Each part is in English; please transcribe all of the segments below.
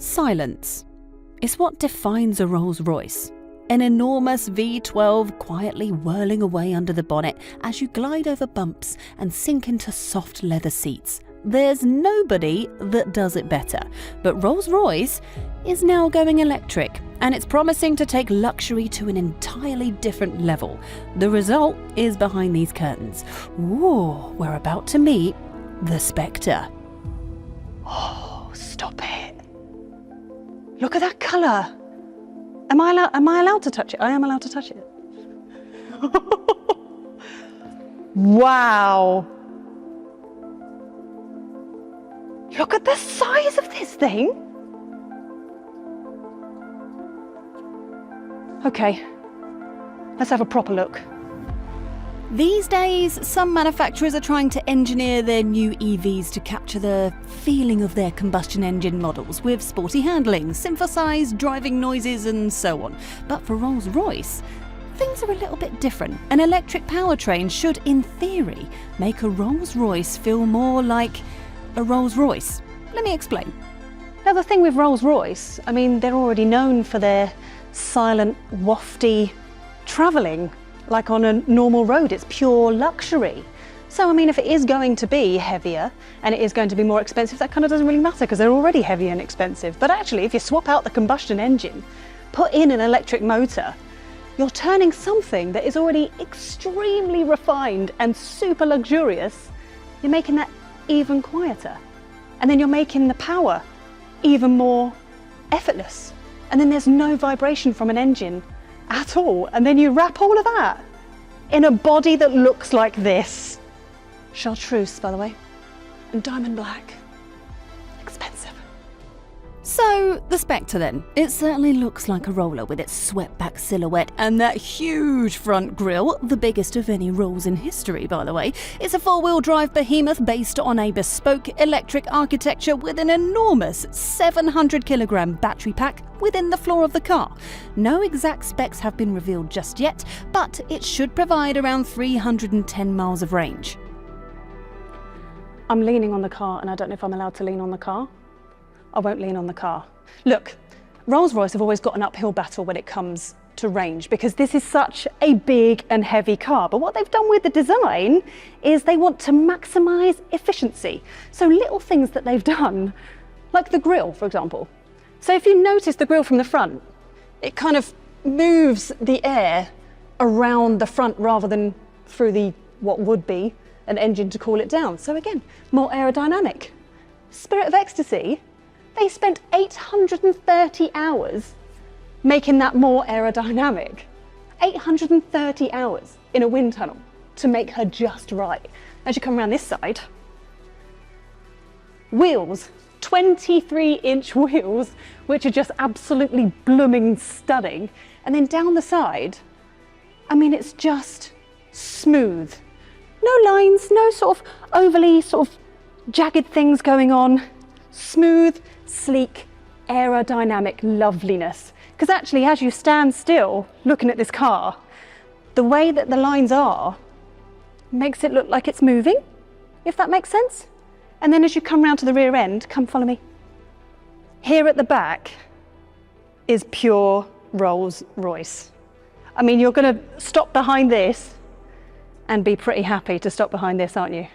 Silence is what defines a Rolls-Royce. An enormous V12 quietly whirling away under the bonnet as you glide over bumps and sink into soft leather seats. There's nobody that does it better, but Rolls-Royce is now going electric, and it's promising to take luxury to an entirely different level. The result is behind these curtains. Ooh, we're about to meet the Spectre. Oh, stop it. Look at that colour. Am I allowed to touch it? I am allowed to touch it. Wow. Look at the size of this thing. Okay, let's have a proper look. These days, some manufacturers are trying to engineer their new EVs to capture the feeling of their combustion engine models with sporty handling, synthesized driving noises and so on. But for Rolls-Royce, things are a little bit different. An electric powertrain should, in theory, make a Rolls-Royce feel more like a Rolls-Royce. Let me explain. Now the thing with Rolls-Royce, I mean, they're already known for their silent, wafty travelling. Like on a normal road, it's pure luxury. So I mean, if it is going to be heavier and it is going to be more expensive, that kind of doesn't really matter because they're already heavy and expensive. But actually, if you swap out the combustion engine, put in an electric motor, you're turning something that is already extremely refined and super luxurious, you're making that even quieter. And then you're making the power even more effortless. And then there's no vibration from an engine at all. And then you wrap all of that in a body that looks like this. Chartreuse, by the way, and diamond black. Expensive. So, the Spectre then. It certainly looks like a roller with its swept-back silhouette and that huge front grille, the biggest of any Rolls in history, by the way. It's a four-wheel drive behemoth based on a bespoke electric architecture with an enormous 700-kilogram battery pack within the floor of the car. No exact specs have been revealed just yet, but it should provide around 310 miles of range. I'm leaning on the car and I don't know if I'm allowed to lean on the car. I won't lean on the car. Look, Rolls-Royce have always got an uphill battle when it comes to range because this is such a big and heavy car. But what they've done with the design is they want to maximise efficiency. So little things that they've done, like the grille, for example. So if you notice the grille from the front, it kind of moves the air around the front rather than through the what would be an engine to cool it down. So again, more aerodynamic. Spirit of Ecstasy, they spent 830 hours making that more aerodynamic. 830 hours in a wind tunnel to make her just right. As you come around this side, wheels, 23-inch wheels, which are just absolutely blooming stunning. And then down the side, I mean, it's just smooth. No lines, no sort of overly sort of jagged things going on. Smooth, sleek, aerodynamic loveliness. Because actually, as you stand still looking at this car, the way that the lines are makes it look like it's moving, if that makes sense. And then as you come round to the rear end, come follow me. Here at the back is pure Rolls-Royce. I mean, you're going to stop behind this and be pretty happy to stop behind this, aren't you?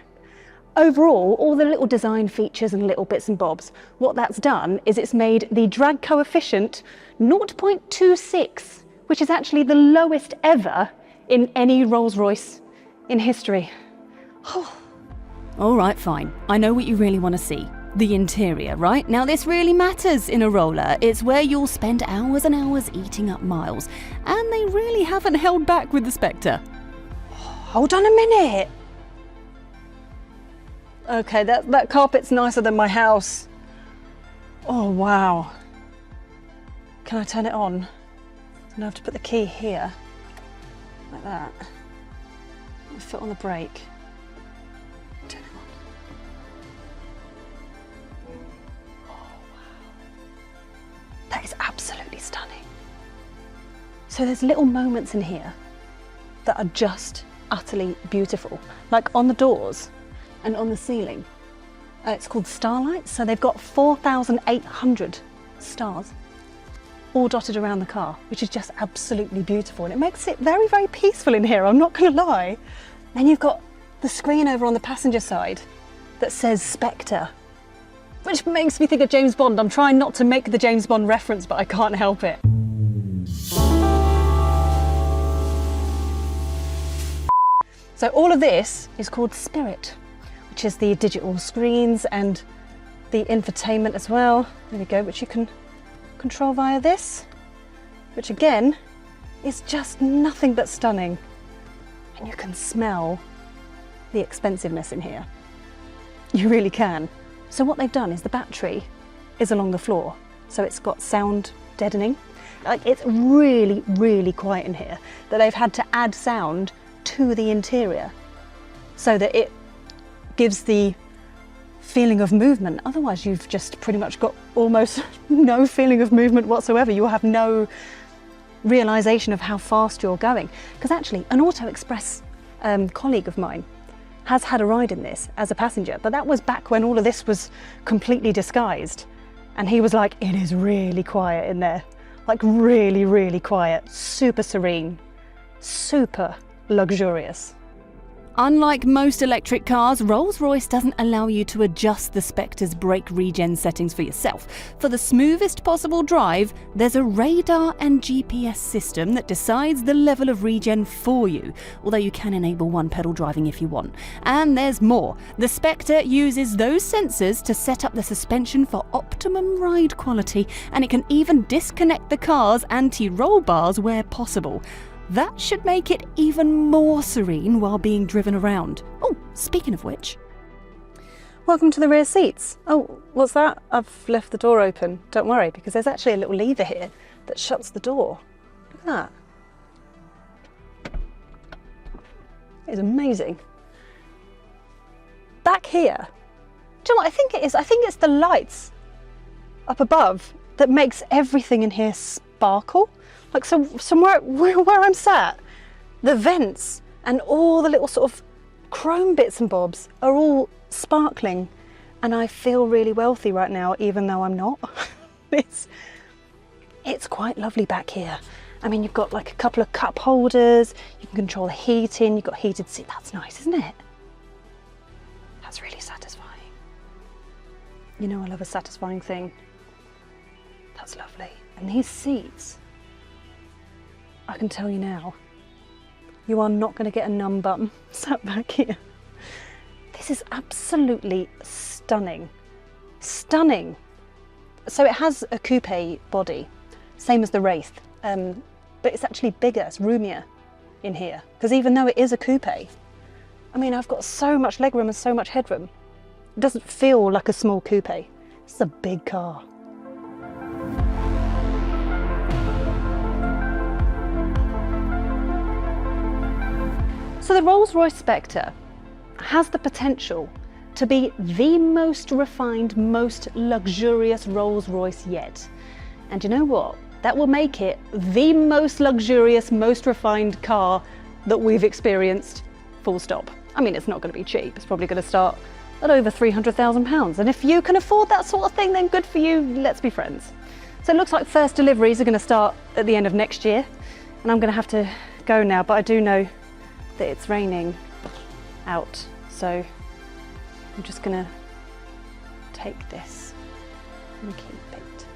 Overall, all the little design features and little bits and bobs, what that's done is it's made the drag coefficient 0.26, which is actually the lowest ever in any Rolls-Royce in history. Oh. All right, fine. I know what you really want to see. The interior, right? Now this really matters in a roller. It's where you'll spend hours and hours eating up miles. And they really haven't held back with the Spectre. Hold on a minute. Okay, that carpet's nicer than my house. Oh, wow. Can I turn it on? I have to put the key here, like that. My foot on the brake. Turn it on. Oh, wow. That is absolutely stunning. So there's little moments in here that are just utterly beautiful, like on the doors and on the ceiling. It's called starlight, so they've got 4,800 stars all dotted around the car, which is just absolutely beautiful, and it makes it very, very peaceful in here, I'm not going to lie. Then you've got the screen over on the passenger side that says Spectre, which makes me think of James Bond. I'm trying not to make the James Bond reference, but I can't help it. So all of this is called Spirit, which is the digital screens and the infotainment as well. There we go, which you can control via this, which again is just nothing but stunning. And you can smell the expensiveness in here. You really can. So what they've done is the battery is along the floor, so it's got sound deadening. Like, it's really, really quiet in here, that they've had to add sound to the interior so that it gives the feeling of movement. Otherwise you've just pretty much got almost no feeling of movement whatsoever. You will have no realization of how fast you're going. Because actually an Auto Express colleague of mine has had a ride in this as a passenger, but that was back when all of this was completely disguised, and he was like, it is really quiet in there, like really, really quiet, super serene, super luxurious. Unlike most electric cars, Rolls-Royce doesn't allow you to adjust the Spectre's brake regen settings for yourself. For the smoothest possible drive, there's a radar and GPS system that decides the level of regen for you, although you can enable one-pedal driving if you want. And there's more. The Spectre uses those sensors to set up the suspension for optimum ride quality, and it can even disconnect the car's anti-roll bars where possible. That should make it even more serene while being driven around. Oh, speaking of which. Welcome to the rear seats. Oh, what's that? I've left the door open. Don't worry, because there's actually a little lever here that shuts the door. Look at that. It is amazing. Back here, do you know what I think it is? I think it's the lights up above that makes everything in here sparkle. Like, so somewhere where I'm sat, the vents and all the little sort of chrome bits and bobs are all sparkling, and I feel really wealthy right now, even though I'm not. It's quite lovely back here. I mean, you've got like a couple of cup holders, you can control the heating, you've got heated seats. That's nice, isn't it? That's really satisfying. You know I love a satisfying thing. That's lovely. And these seats, I can tell you now, you are not going to get a numb bum sat back here. This is absolutely stunning. Stunning. So it has a coupe body, same as the Wraith, but it's actually bigger, it's roomier in here. Because even though it is a coupe, I mean, I've got so much legroom and so much headroom. It doesn't feel like a small coupe. It's a big car. So the Rolls-Royce Spectre has the potential to be the most refined, most luxurious Rolls-Royce yet. And you know what? That will make it the most luxurious, most refined car that we've experienced, full stop. I mean, it's not going to be cheap. It's probably going to start at over £300,000. And if you can afford that sort of thing, then good for you. Let's be friends. So it looks like first deliveries are going to start at the end of next year. And I'm going to have to go now, but I do know that it's raining out, so I'm just gonna take this and keep it.